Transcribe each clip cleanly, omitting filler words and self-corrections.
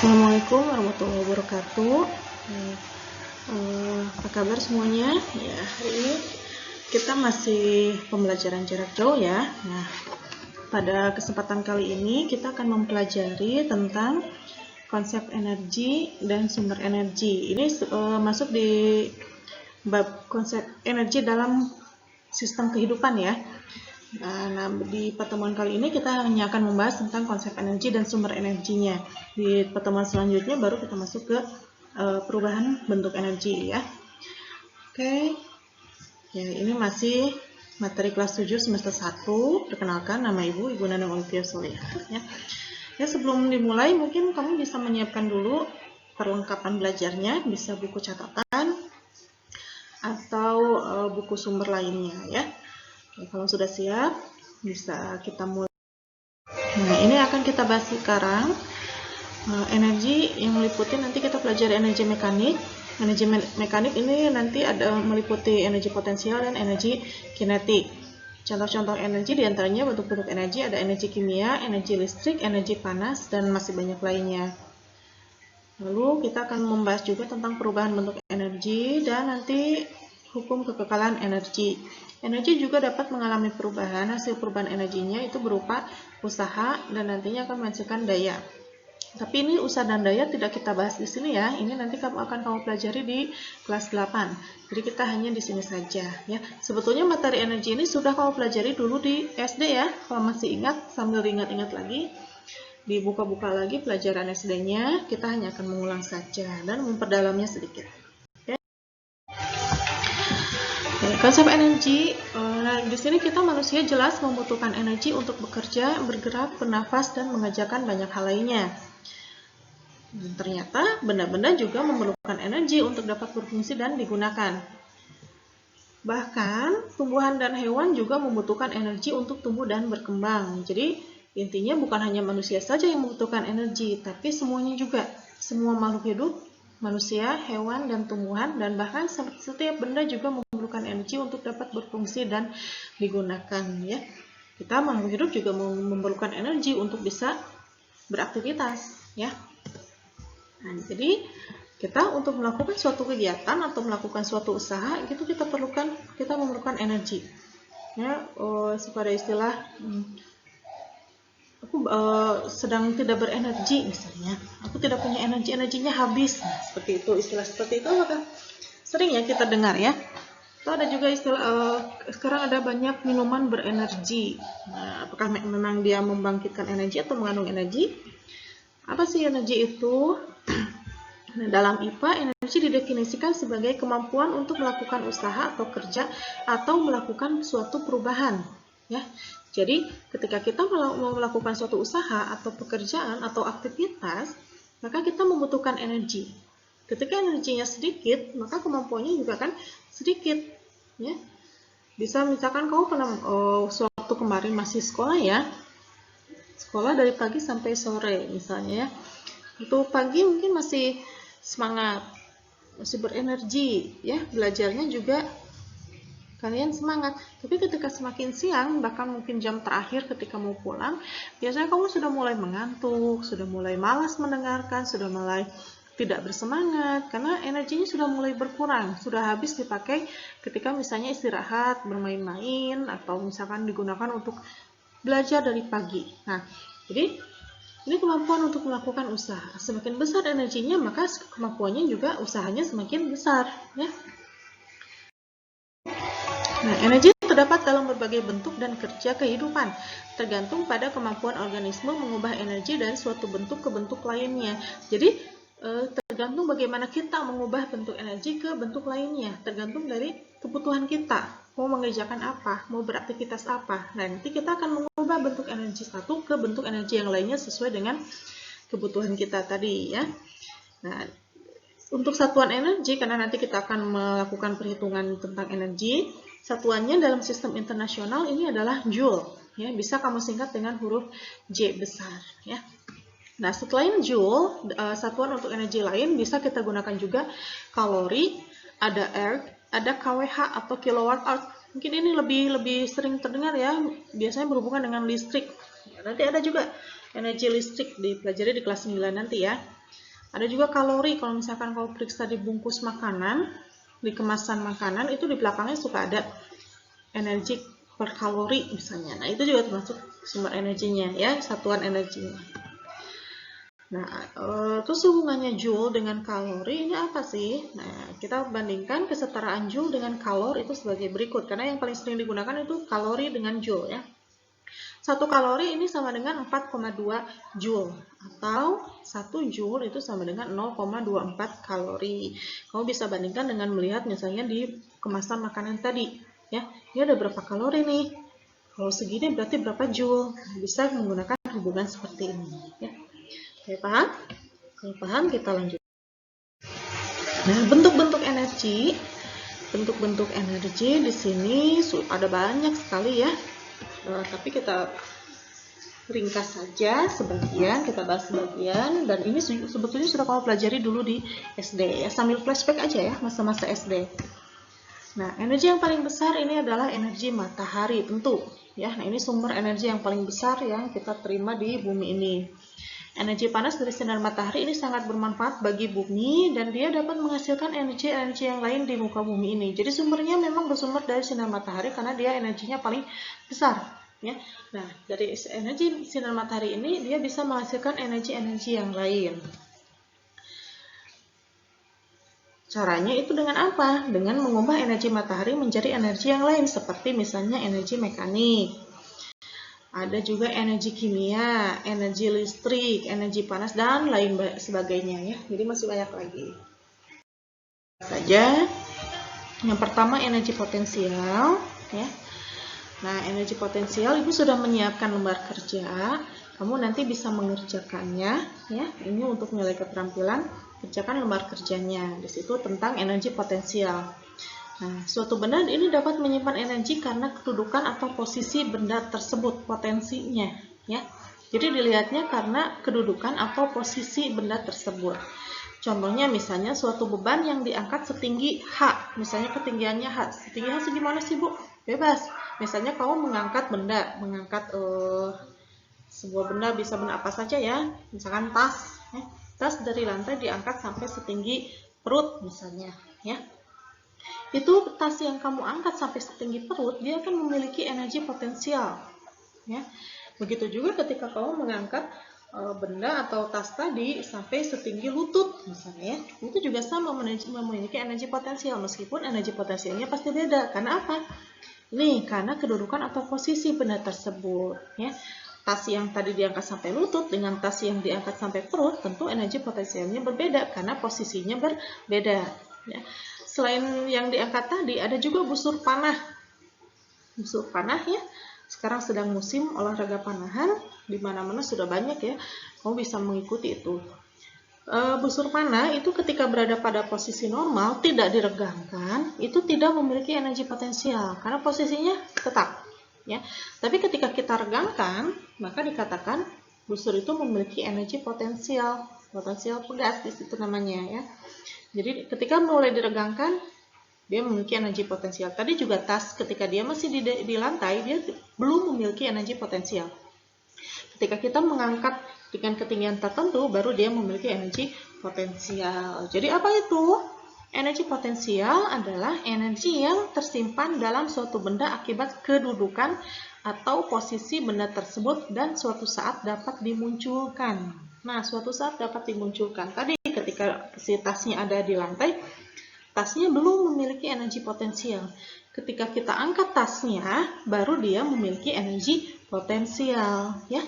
Assalamualaikum warahmatullahi wabarakatuh. Apa kabar semuanya? Ya, hari ini kita masih pembelajaran jarak jauh ya. Nah, pada kesempatan kali ini kita akan mempelajari tentang konsep energi dan sumber energi. Ini masuk di bab konsep energi dalam sistem kehidupan ya. Nah, di pertemuan kali ini kita hanya akan membahas tentang konsep energi dan sumber energinya. Di pertemuan selanjutnya baru kita masuk ke perubahan bentuk energi ya. Oke. Ya, ini masih materi kelas 7 semester 1. Perkenalkan, nama Ibu Nanang Olivia Solihah ya. Ya, sebelum dimulai mungkin kamu bisa menyiapkan dulu perlengkapan belajarnya, bisa buku catatan atau buku sumber lainnya ya. Oke, kalau sudah siap, bisa kita mulai. Nah, ini akan kita bahas sekarang. Energi yang meliputi, nanti kita pelajari energi mekanik. Energi mekanik ini nanti ada meliputi energi potensial dan energi kinetik. Contoh-contoh energi diantaranya bentuk-bentuk energi ada energi kimia, energi listrik, energi panas, dan masih banyak lainnya. Lalu kita akan membahas juga tentang perubahan bentuk energi dan nanti hukum kekekalan energi. Energi juga dapat mengalami perubahan. Hasil perubahan energinya itu berupa usaha dan nantinya akan menghasilkan daya. Tapi ini usaha dan daya tidak kita bahas di sini ya. Ini nanti akan kamu pelajari di kelas 8. Jadi kita hanya di sini saja ya. Sebetulnya materi energi ini sudah kamu pelajari dulu di SD ya. Kalau masih ingat, sambil ingat-ingat lagi, dibuka-buka lagi pelajaran SD-nya. Kita hanya akan mengulang saja dan memperdalamnya sedikit. Konsep energi, di sini kita manusia jelas membutuhkan energi untuk bekerja, bergerak, bernafas, dan mengerjakan banyak hal lainnya. Dan ternyata benda-benda juga memerlukan energi untuk dapat berfungsi dan digunakan. Bahkan tumbuhan dan hewan juga membutuhkan energi untuk tumbuh dan berkembang. Jadi intinya bukan hanya manusia saja yang membutuhkan energi, tapi semuanya juga. Semua makhluk hidup, manusia, hewan, dan tumbuhan, dan bahkan setiap benda juga memerlukan energi untuk dapat berfungsi dan digunakan ya. Kita makhluk hidup juga memerlukan energi untuk bisa beraktivitas ya. Nah, jadi kita untuk melakukan suatu kegiatan atau melakukan suatu usaha itu kita memerlukan energi ya. Pada istilah aku sedang tidak berenergi misalnya, aku tidak punya energi, energinya habis, nah, seperti itu, istilah seperti itu maka sering ya kita dengar ya. Atau ada juga istilah sekarang ada banyak minuman berenergi. Nah, apakah memang dia membangkitkan energi atau mengandung energi? Apa sih energi itu? Nah, dalam IPA, energi didefinisikan sebagai kemampuan untuk melakukan usaha atau kerja atau melakukan suatu perubahan ya. Jadi ketika kita mau melakukan suatu usaha atau pekerjaan atau aktivitas, maka kita membutuhkan energi. Ketika energinya sedikit, maka kemampuannya juga kan sedikit ya. Bisa misalkan kamu pernah suatu kemarin masih sekolah ya, sekolah dari pagi sampai sore misalnya ya. Itu pagi mungkin masih semangat, masih berenergi ya, belajarnya juga kalian semangat. Tapi ketika semakin siang, bahkan mungkin jam terakhir ketika mau pulang, biasanya kamu sudah mulai mengantuk, sudah mulai malas mendengarkan, sudah mulai tidak bersemangat, karena energinya sudah mulai berkurang, sudah habis dipakai ketika misalnya istirahat, bermain-main, atau misalkan digunakan untuk belajar dari pagi. Nah, jadi ini kemampuan untuk melakukan usaha. Semakin besar energinya, maka kemampuannya juga usahanya semakin besar ya. Nah, energi terdapat dalam berbagai bentuk dan kerja kehidupan, tergantung pada kemampuan organisme mengubah energi dari suatu bentuk ke bentuk lainnya. Jadi, tergantung bagaimana kita mengubah bentuk energi ke bentuk lainnya, tergantung dari kebutuhan kita, mau mengerjakan apa, mau beraktivitas apa. Nah, nanti kita akan mengubah bentuk energi satu ke bentuk energi yang lainnya sesuai dengan kebutuhan kita tadi ya. Nah, untuk satuan energi, karena nanti kita akan melakukan perhitungan tentang energi, satuannya dalam sistem internasional ini adalah joule ya, bisa kamu singkat dengan huruf J besar ya. Nah, selain joule, satuan untuk energi lain bisa kita gunakan juga kalori, ada erg, ada kWh atau kilowatt hour. Mungkin ini lebih sering terdengar ya, biasanya berhubungan dengan listrik. Nanti ada juga energi listrik dipelajari di kelas 9 nanti ya. Ada juga kalori. Kalau misalkan kau periksa di bungkus makanan, di kemasan makanan, itu di belakangnya suka ada energi per kalori misalnya. Nah, itu juga termasuk sumber energinya ya, satuan energinya. Nah, terus hubungannya joule dengan kalori ini apa sih? Nah, kita bandingkan kesetaraan joule dengan kalor itu sebagai berikut. Karena yang paling sering digunakan itu kalori dengan joule ya. 1 kalori ini sama dengan 4,2 joule. Atau 1 joule itu sama dengan 0,24 kalori. Kamu bisa bandingkan dengan melihat misalnya di kemasan makanan tadi. Ya, ini ada berapa kalori nih? Kalau segini berarti berapa joule? Bisa menggunakan hubungan seperti ini. Ya. Oke, paham? Kalau paham, kita lanjut. Nah, bentuk-bentuk energi. Bentuk-bentuk energi di sini ada banyak sekali ya. Tapi kita ringkas saja sebagian, kita bahas sebagian. Dan ini sebetulnya sudah kamu pelajari dulu di SD ya. Sambil flashback aja ya, masa-masa SD. Nah, energi yang paling besar ini adalah energi matahari, tentu. Ya, nah ini sumber energi yang paling besar yang kita terima di bumi ini. Energi panas dari sinar matahari ini sangat bermanfaat bagi bumi dan dia dapat menghasilkan energi-energi yang lain di muka bumi ini. Jadi sumbernya memang bersumber dari sinar matahari karena dia energinya paling besar. Ya. Nah, dari energi sinar matahari ini dia bisa menghasilkan energi-energi yang lain. Caranya itu dengan apa? Dengan mengubah energi matahari menjadi energi yang lain seperti misalnya energi mekanik. Ada juga energi kimia, energi listrik, energi panas, dan lain sebagainya ya. Jadi masih banyak lagi. Saja. Yang pertama energi potensial ya. Nah, energi potensial Ibu sudah menyiapkan lembar kerja. Kamu nanti bisa mengerjakannya ya. Ini untuk nilai keterampilan, kerjakan lembar kerjanya. Di situ tentang energi potensial. Nah, suatu benda ini dapat menyimpan energi karena kedudukan atau posisi benda tersebut, potensinya, ya. Jadi dilihatnya karena kedudukan atau posisi benda tersebut. Contohnya misalnya suatu beban yang diangkat setinggi H, misalnya ketinggiannya H. Setinggi H segimana sih, Bu? Bebas. Misalnya kamu mengangkat benda, sebuah benda, bisa benda apa saja ya, misalkan tas, ya. Tas dari lantai diangkat sampai setinggi perut misalnya, ya. Itu tas yang kamu angkat sampai setinggi perut, dia akan memiliki energi potensial. Ya. Begitu juga ketika kamu mengangkat benda atau tas tadi sampai setinggi lutut, misalnya, itu juga sama memiliki energi potensial, meskipun energi potensialnya pasti beda. Karena apa? Nih, karena kedudukan atau posisi benda tersebut. Ya. Tas yang tadi diangkat sampai lutut dengan tas yang diangkat sampai perut, tentu energi potensialnya berbeda karena posisinya berbeda. Ya. Selain yang diangkat tadi, ada juga busur panah. Busur panah ya, sekarang sedang musim olahraga panahan, di mana-mana sudah banyak ya, kamu bisa mengikuti itu. Busur panah itu ketika berada pada posisi normal, tidak diregangkan, itu tidak memiliki energi potensial, karena posisinya tetap. Ya. Tapi ketika kita regangkan, maka dikatakan busur itu memiliki energi potensial pegas di situ namanya ya. Jadi ketika mulai diregangkan, dia memiliki energi potensial. Tadi juga tas ketika dia masih di lantai, dia belum memiliki energi potensial. Ketika kita mengangkat dengan ketinggian tertentu, baru dia memiliki energi potensial. Jadi apa itu? Energi potensial adalah energi yang tersimpan dalam suatu benda akibat kedudukan atau posisi benda tersebut dan suatu saat dapat dimunculkan. Nah, suatu saat dapat dimunculkan. Tadi ketika si tasnya ada di lantai, tasnya belum memiliki energi potensial. Ketika kita angkat tasnya, baru dia memiliki energi potensial. Ya.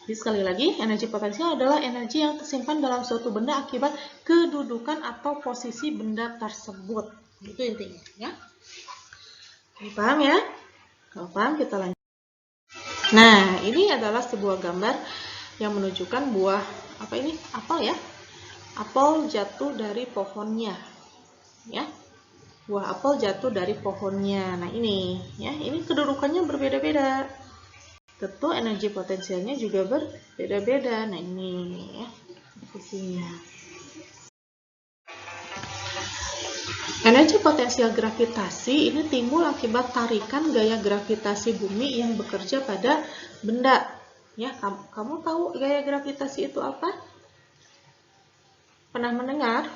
Jadi sekali lagi, energi potensial adalah energi yang tersimpan dalam suatu benda akibat kedudukan atau posisi benda tersebut. Itu intinya. Ya. Oke, paham ya? Kalau paham, kita lanjut. Nah, ini adalah sebuah gambar yang menunjukkan buah apa ini? Apel ya? Apel jatuh dari pohonnya. Ya, buah apel jatuh dari pohonnya. Nah ini, ya, ini kedudukannya berbeda-beda. Tentu energi potensialnya juga berbeda-beda. Nah ini, ya, posisinya. Energi potensial gravitasi ini timbul akibat tarikan gaya gravitasi bumi yang bekerja pada benda. Ya, kamu tahu gaya gravitasi itu apa? Pernah mendengar?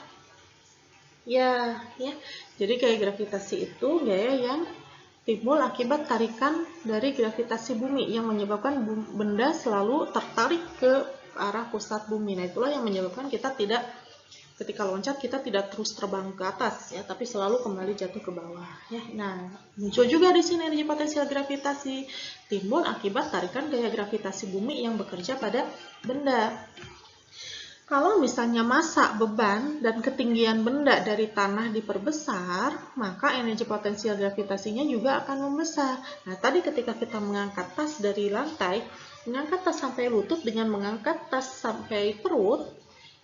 Ya, ya. Jadi gaya gravitasi itu gaya yang timbul akibat tarikan dari gravitasi bumi yang menyebabkan benda selalu tertarik ke arah pusat bumi. Nah, itulah yang menyebabkan kita tidak, ketika loncat kita tidak terus terbang ke atas ya, tapi selalu kembali jatuh ke bawah ya. Nah, muncul juga di sini energi potensial gravitasi timbul akibat tarikan gaya gravitasi bumi yang bekerja pada benda. Kalau misalnya massa, beban, dan ketinggian benda dari tanah diperbesar, maka energi potensial gravitasinya juga akan membesar. Nah, tadi ketika kita mengangkat tas dari lantai, mengangkat tas sampai lutut dengan mengangkat tas sampai perut,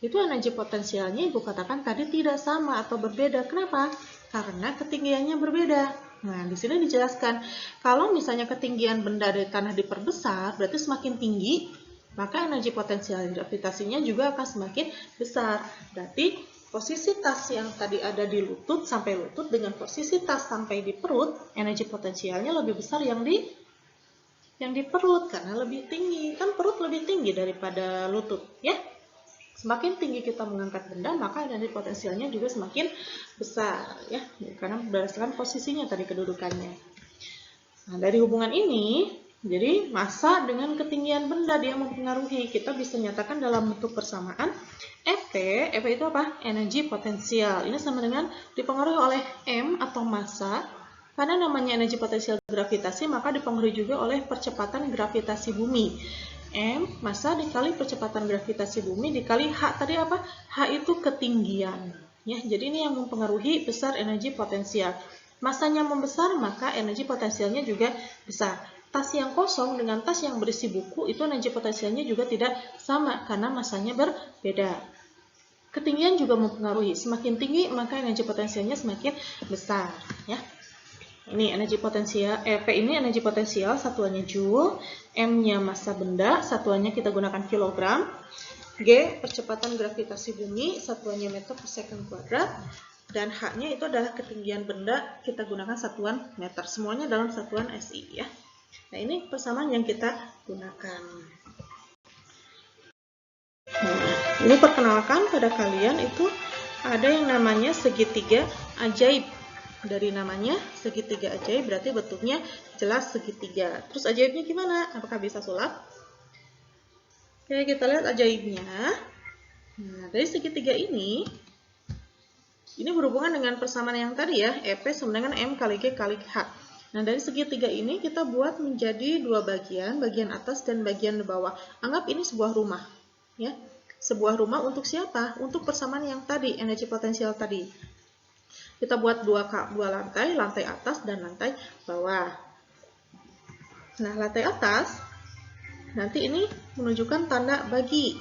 itu energi potensialnya Ibu katakan tadi tidak sama atau berbeda. Kenapa? Karena ketinggiannya berbeda. Nah, di sini dijelaskan, kalau misalnya ketinggian benda dari tanah diperbesar, berarti semakin tinggi, maka energi potensial gravitasinya juga akan semakin besar. Berarti posisi tas yang tadi ada di lutut sampai lutut dengan posisi tas sampai di perut, energi potensialnya lebih besar yang di perut karena lebih tinggi. Kan perut lebih tinggi daripada lutut, ya. Semakin tinggi kita mengangkat benda, maka energi potensialnya juga semakin besar, ya. Karena berdasarkan posisinya tadi, kedudukannya. Nah, dari hubungan ini, jadi massa dengan ketinggian benda dia mempengaruhi. Kita bisa nyatakan dalam bentuk persamaan EP itu apa? Energi potensial. Ini sama dengan dipengaruhi oleh M atau massa. Karena namanya energi potensial gravitasi, maka dipengaruhi juga oleh percepatan gravitasi bumi. M massa dikali percepatan gravitasi bumi dikali H tadi apa? H itu ketinggian. Ya, jadi ini yang mempengaruhi besar energi potensial. Massanya membesar, maka energi potensialnya juga besar. Tas yang kosong dengan tas yang berisi buku, itu energi potensialnya juga tidak sama, karena massanya berbeda. Ketinggian juga mempengaruhi. Semakin tinggi, maka energi potensialnya semakin besar. Ya. Ini energi potensial, P ini energi potensial, satuannya Joule, M-nya massa benda, satuannya kita gunakan kilogram, G, percepatan gravitasi bumi, satuannya meter per second kuadrat, dan H-nya itu adalah ketinggian benda, kita gunakan satuan meter. Semuanya dalam satuan SI ya. Nah, ini persamaan yang kita gunakan. Nah, ini perkenalkan pada kalian itu ada yang namanya segitiga ajaib. Dari namanya segitiga ajaib berarti bentuknya jelas segitiga. Terus ajaibnya gimana? Apakah bisa sulap? Oke, kita lihat ajaibnya. Nah, dari segitiga ini berhubungan dengan persamaan yang tadi ya, EP sama dengan M kali G kali H. Nah, dari segitiga ini kita buat menjadi dua bagian atas dan bagian bawah. Anggap ini sebuah rumah, ya. Sebuah rumah untuk siapa? Untuk persamaan yang tadi, energi potensial tadi. Kita buat dua lantai, lantai atas dan lantai bawah. Nah, lantai atas, nanti ini menunjukkan tanda bagi.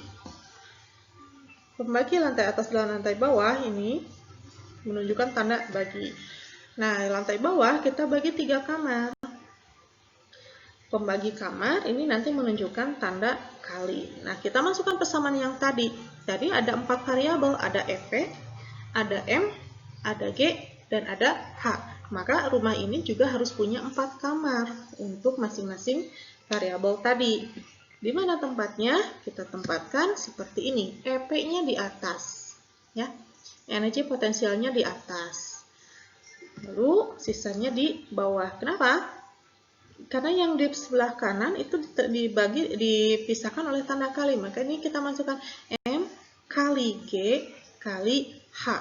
Pembagi lantai atas dan lantai bawah ini menunjukkan tanda bagi. Nah, lantai bawah kita bagi 3 kamar. Pembagi kamar ini nanti menunjukkan tanda kali. Nah, kita masukkan persamaan yang tadi. Tadi ada 4 variabel, ada EP, ada M, ada G, dan ada H. Maka rumah ini juga harus punya 4 kamar untuk masing-masing variabel tadi. Di mana tempatnya? Kita tempatkan seperti ini. EP-nya di atas, ya. Energi potensialnya di atas. Lalu sisanya di bawah. Kenapa? Karena yang di sebelah kanan itu dipisahkan oleh tanda kali. Maka ini kita masukkan M kali G kali H.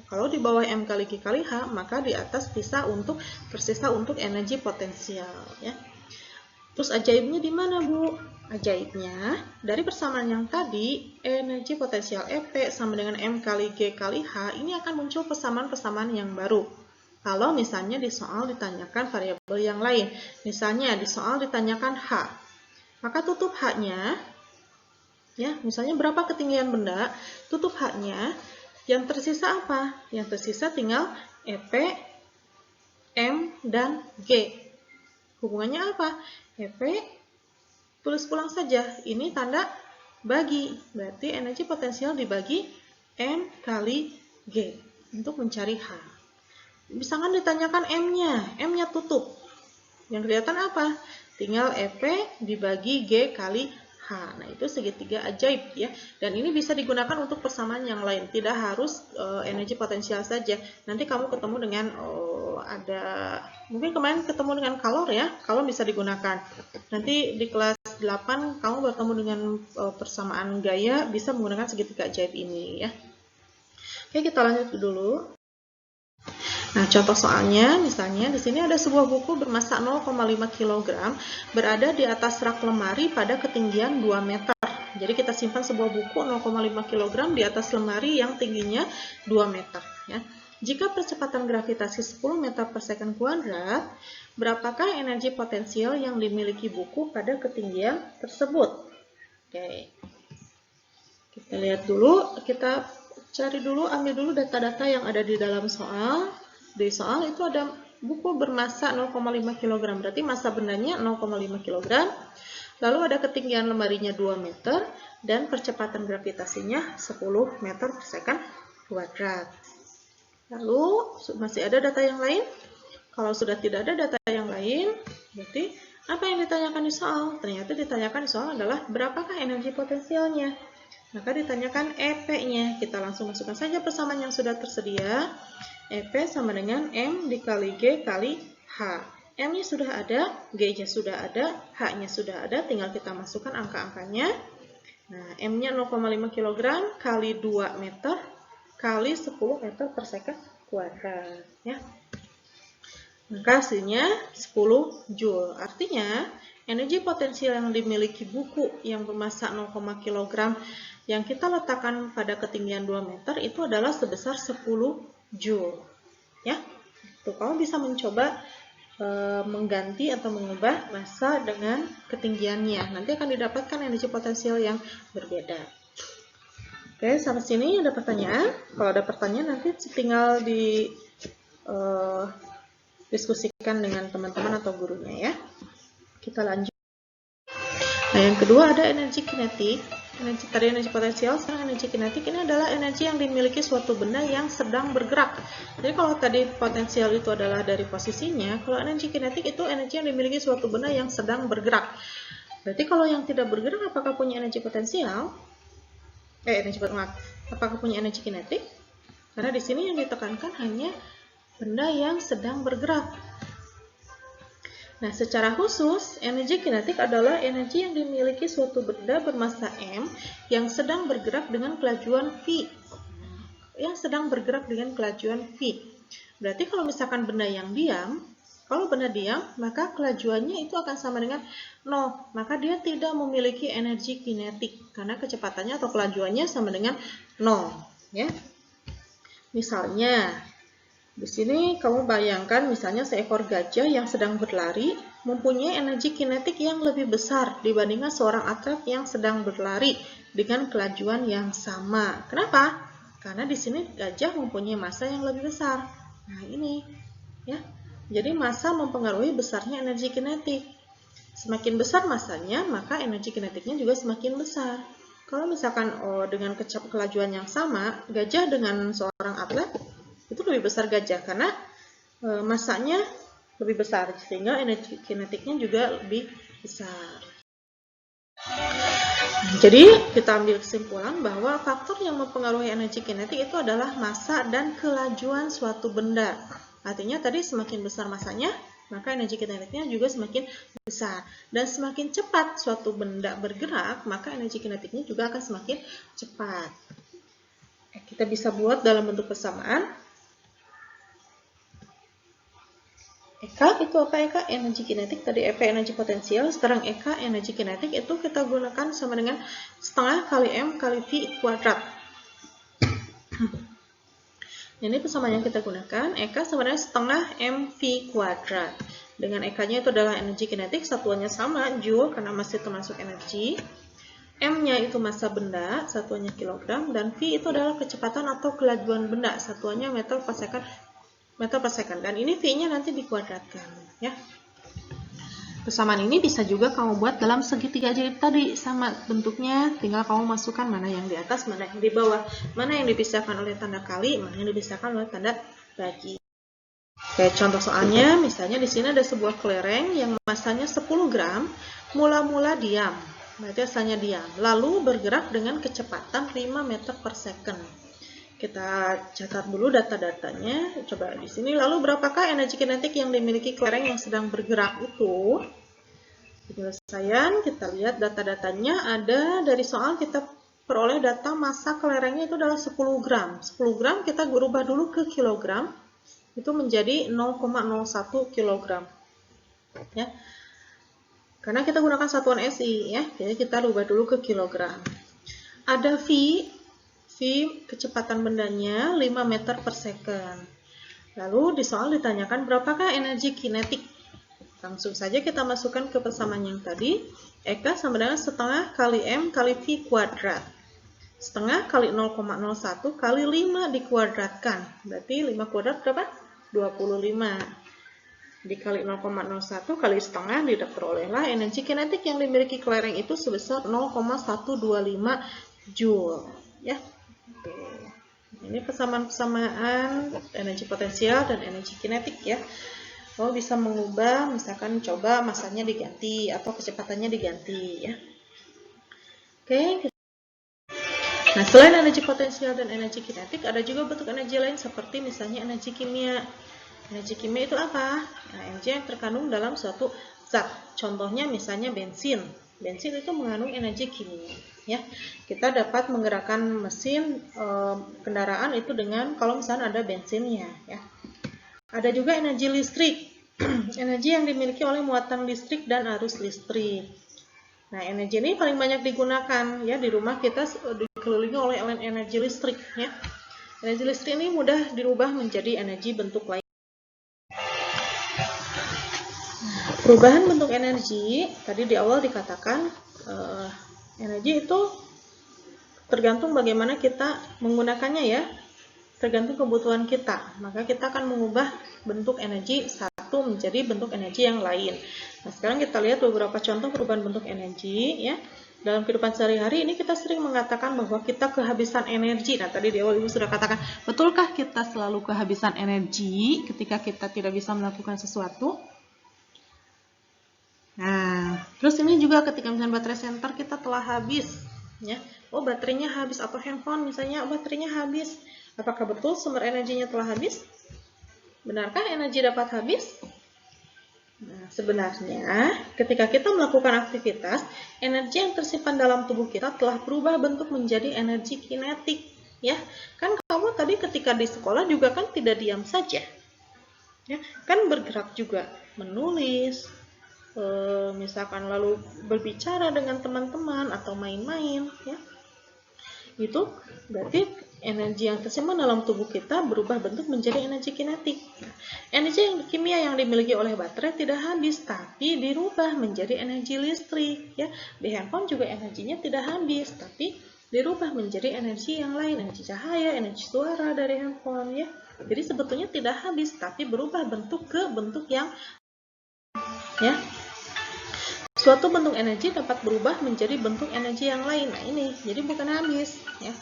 Kalau di bawah M kali G kali H, maka di atas tersisa untuk energi potensial, ya. Terus ajaibnya di mana, Bu? Ajaibnya dari persamaan yang tadi, energi potensial EP sama dengan M kali G kali H, ini akan muncul persamaan-persamaan yang baru. Kalau misalnya di soal ditanyakan variabel yang lain, misalnya di soal ditanyakan H, maka tutup H-nya, ya, misalnya berapa ketinggian benda, tutup H-nya, yang tersisa apa? Yang tersisa tinggal EP, M, dan G. Hubungannya apa? EP, tulis pulang saja. Ini tanda bagi. Berarti energi potensial dibagi M kali G untuk mencari H. Misalkan ditanyakan M-nya. M-nya tutup. Yang kelihatan apa? Tinggal EP dibagi G kali H. H. Nah, itu segitiga ajaib ya. Dan ini bisa digunakan untuk persamaan yang lain. Tidak harus energi potensial saja. Nanti kamu ketemu dengan mungkin kemarin ketemu dengan kalor ya. Kalor bisa digunakan. Nanti di kelas 8 kamu bertemu dengan persamaan gaya, bisa menggunakan segitiga ajaib ini ya. Oke, kita lanjut dulu. Nah, contoh soalnya, misalnya di sini ada sebuah buku bermassa 0,5 kg berada di atas rak lemari pada ketinggian 2 meter. Jadi kita simpan sebuah buku 0,5 kg di atas lemari yang tingginya 2 meter. Ya. Jika percepatan gravitasi 10 meter per second kuadrat, berapakah energi potensial yang dimiliki buku pada ketinggian tersebut? Oke. Kita lihat dulu, kita cari dulu, ambil dulu data-data yang ada di dalam soal. Di soal itu ada buku bermassa 0,5 kg, berarti massa bendanya 0,5 kg. Lalu ada ketinggian lemarinya 2 meter dan percepatan gravitasinya 10 meter per second kuadrat. Lalu masih ada data yang lain? Kalau sudah tidak ada data yang lain, berarti apa yang ditanyakan di soal? Ternyata ditanyakan di soal adalah berapakah energi potensialnya. Maka ditanyakan EP-nya. Kita langsung masukkan saja persamaan yang sudah tersedia. EP sama dengan M dikali G kali H. M-nya sudah ada, G-nya sudah ada, H-nya sudah ada, tinggal kita masukkan angka-angkanya. Nah, M-nya 0,5 kg kali 2 meter kali 10 meter per second kuadrat. Ya. Maka hasilnya 10 Joule. Artinya, energi potensial yang dimiliki buku yang bermassa 0,5 kg yang kita letakkan pada ketinggian 2 meter itu adalah sebesar 10 Joule. Ya, tuh, kamu bisa mencoba mengganti atau mengubah massa dengan ketinggiannya. Nanti akan didapatkan energi potensial yang berbeda. Oke, sampai sini ada pertanyaan. Kalau ada pertanyaan nanti tinggal diskusikan dengan teman-teman atau gurunya ya. Kita lanjut. Nah, yang kedua ada energi kinetik. Tadi energi potensial, sekarang energi kinetik. Ini adalah energi yang dimiliki suatu benda yang sedang bergerak. Jadi kalau tadi potensial itu adalah dari posisinya, kalau energi kinetik itu energi yang dimiliki suatu benda yang sedang bergerak. Berarti kalau yang tidak bergerak, apakah punya energi potensial? Apakah punya energi kinetik? Karena di sini yang ditekankan hanya benda yang sedang bergerak. Nah, secara khusus, energi kinetik adalah energi yang dimiliki suatu benda bermassa M yang sedang bergerak dengan kelajuan V. Berarti kalau misalkan benda yang diam, kalau benda diam, maka kelajuannya itu akan sama dengan 0. Maka dia tidak memiliki energi kinetik, karena kecepatannya atau kelajuannya sama dengan 0. Ya. Misalnya, di sini kamu bayangkan misalnya seekor gajah yang sedang berlari mempunyai energi kinetik yang lebih besar dibandingkan seorang atlet yang sedang berlari dengan kelajuan yang sama. Kenapa? Karena di sini gajah mempunyai massa yang lebih besar. Nah, ini ya. Jadi massa mempengaruhi besarnya energi kinetik. Semakin besar massanya, maka energi kinetiknya juga semakin besar. Kalau misalkan dengan kelajuan yang sama, gajah dengan seorang atlet itu lebih besar gajah karena massanya lebih besar sehingga energi kinetiknya juga lebih besar. Jadi kita ambil kesimpulan bahwa faktor yang mempengaruhi energi kinetik itu adalah massa dan kelajuan suatu benda. Artinya tadi semakin besar massanya, maka energi kinetiknya juga semakin besar. Dan semakin cepat suatu benda bergerak, maka energi kinetiknya juga akan semakin cepat. Kita bisa buat dalam bentuk persamaan. Eka itu apa Eka? Energi kinetik. Tadi EP energi potensial, sekarang Eka energi kinetik itu kita gunakan sama dengan setengah kali M kali V kuadrat. Ini persamaan yang kita gunakan. Eka sama dengan setengah MV kuadrat. Dengan Eka-nya itu adalah energi kinetik, satuannya sama, Joule karena masih termasuk energi. M-nya itu massa benda, satuannya kilogram, dan V itu adalah kecepatan atau kelajuan benda, satuannya meter per second. Dan ini V-nya nanti dikuadratkan ya. Persamaan ini bisa juga kamu buat dalam segitiga ajaib tadi, sama bentuknya, tinggal kamu masukkan mana yang di atas, mana yang di bawah, mana yang dipisahkan oleh tanda kali, mana yang dipisahkan oleh tanda bagi. Oke, contoh soalnya, misalnya di sini ada sebuah kelereng yang massanya 10 gram, mula-mula diam. berarti asalnya diam. Lalu bergerak dengan kecepatan 5 meter per second. Kita catat dulu data-datanya. Coba di sini. Lalu berapakah energi kinetik yang dimiliki kelereng yang sedang bergerak itu? Penyelesaian, kita lihat data-datanya ada dari soal kita peroleh data massa kelerengnya itu adalah 10 gram. 10 gram kita berubah dulu ke kilogram. Itu menjadi 0,01 kilogram. Ya. Karena kita gunakan satuan SI ya. Jadi kita rubah dulu ke kilogram. Ada V kecepatan bendanya 5 meter per second. Lalu di soal ditanyakan berapakah energi kinetik. Langsung saja kita masukkan ke persamaan yang tadi. Eka sama dengan setengah kali M kali V kuadrat. Setengah kali 0,01 kali 5 dikuadratkan. Berarti 5 kuadrat berapa? 25. Dikali 0,01 kali setengah diperolehlah energi kinetik yang dimiliki kelereng itu sebesar 0,125 Joule. Ya. Ini persamaan-persamaan energi potensial dan energi kinetik ya. Kalau bisa mengubah, misalkan coba masanya diganti atau kecepatannya diganti ya. Oke. Nah, selain energi potensial dan energi kinetik, ada juga bentuk energi lain seperti misalnya energi kimia. Energi kimia itu apa? Nah, energi yang terkandung dalam suatu zat. Contohnya misalnya bensin. Bensin itu mengandung energi kimia. Ya, kita dapat menggerakkan mesin kendaraan itu dengan kalau misalnya ada bensinnya. Ya. Ada juga energi listrik. Energi yang dimiliki oleh muatan listrik dan arus listrik. Nah, energi ini paling banyak digunakan ya di rumah kita dikelilingi oleh energi listrik. Ya. Energi listrik ini mudah dirubah menjadi energi bentuk lain. Perubahan bentuk energi, tadi di awal dikatakan energi itu tergantung bagaimana kita menggunakannya ya, tergantung kebutuhan kita. Maka kita akan mengubah bentuk energi satu menjadi bentuk energi yang lain. Nah, sekarang kita lihat beberapa contoh perubahan bentuk energi ya. Dalam kehidupan sehari-hari ini kita sering mengatakan bahwa kita kehabisan energi. Nah, tadi di awal Ibu sudah katakan, betulkah kita selalu kehabisan energi ketika kita tidak bisa melakukan sesuatu? Nah, terus ini juga ketika misalnya baterai senter kita telah habis, ya. Oh, baterainya habis, atau handphone misalnya baterainya habis. Apakah betul sumber energinya telah habis? Benarkah energi dapat habis? Nah, sebenarnya ketika kita melakukan aktivitas, energi yang tersimpan dalam tubuh kita telah berubah bentuk menjadi energi kinetik, ya. Kan kamu tadi ketika di sekolah juga kan tidak diam saja. Ya, kan bergerak juga, menulis, misalkan lalu berbicara dengan teman-teman atau main-main ya, itu berarti energi yang tersimpan dalam tubuh kita berubah bentuk menjadi energi kinetik. Energi kimia yang dimiliki oleh baterai tidak habis tapi dirubah menjadi energi listrik ya. Di handphone juga energinya tidak habis tapi dirubah menjadi energi yang lain, energi cahaya, energi suara dari handphone ya. Jadi sebetulnya tidak habis tapi berubah bentuk ke bentuk yang ya. Suatu bentuk energi dapat berubah menjadi bentuk energi yang lain. Nah, ini jadi bukan habis ya.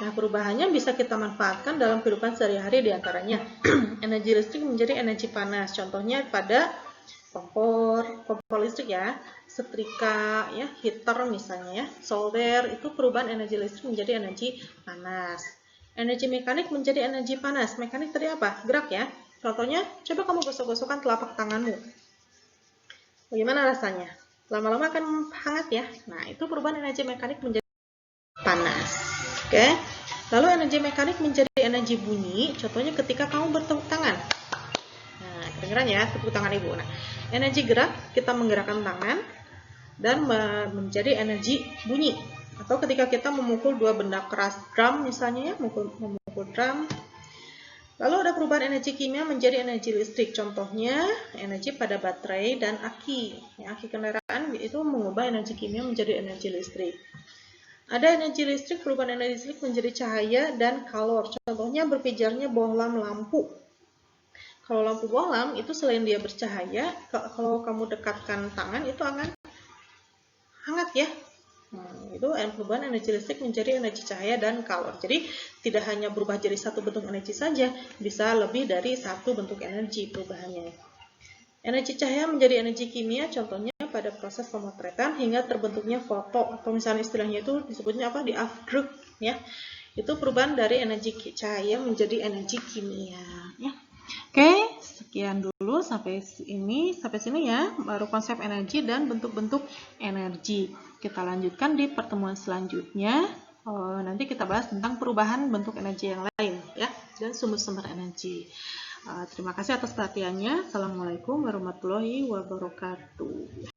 Nah, perubahannya bisa kita manfaatkan dalam kehidupan sehari-hari, diantaranya energi listrik menjadi energi panas. Contohnya pada kompor listrik ya, setrika ya, heater misalnya ya, solder, itu perubahan energi listrik menjadi energi panas. Energi mekanik menjadi energi panas. Mekanik tadi apa? Gerak ya. Contohnya, coba kamu gosok-gosokkan telapak tanganmu. Bagaimana rasanya? Lama-lama akan hangat ya. Nah, itu perubahan energi mekanik menjadi panas. Oke. Lalu energi mekanik menjadi energi bunyi. Contohnya ketika kamu bertepuk tangan. Nah, kedengeran ya tepuk tangan Ibu. Nah, energi gerak kita menggerakkan tangan dan menjadi energi bunyi. Atau ketika kita memukul dua benda keras, drum misalnya ya, memukul drum. Lalu ada perubahan energi kimia menjadi energi listrik. Contohnya energi pada baterai dan aki. Ya, aki kendaraan itu mengubah energi kimia menjadi energi listrik. Ada energi listrik, perubahan energi listrik menjadi cahaya dan kalor. Contohnya berpijarnya bohlam lampu. Kalau lampu bohlam itu selain dia bercahaya, kalau kamu dekatkan tangan itu akan hangat ya. Itu perubahan energi listrik menjadi energi cahaya dan kalor. Jadi tidak hanya berubah jadi satu bentuk energi saja, bisa lebih dari satu bentuk energi perubahannya. Energi cahaya menjadi energi kimia, contohnya pada proses pemotretan hingga terbentuknya foto, atau misalnya istilahnya itu disebutnya apa, di afdruk ya. Itu perubahan dari energi cahaya menjadi energi kimia ya. Oke, sekian dulu sampai sini ya, baru konsep energi dan bentuk-bentuk energi. Kita lanjutkan di pertemuan selanjutnya. Nanti kita bahas tentang perubahan bentuk energi yang lain ya, dan sumber-sumber energi. Terima kasih atas perhatiannya. Assalamualaikum warahmatullahi wabarakatuh.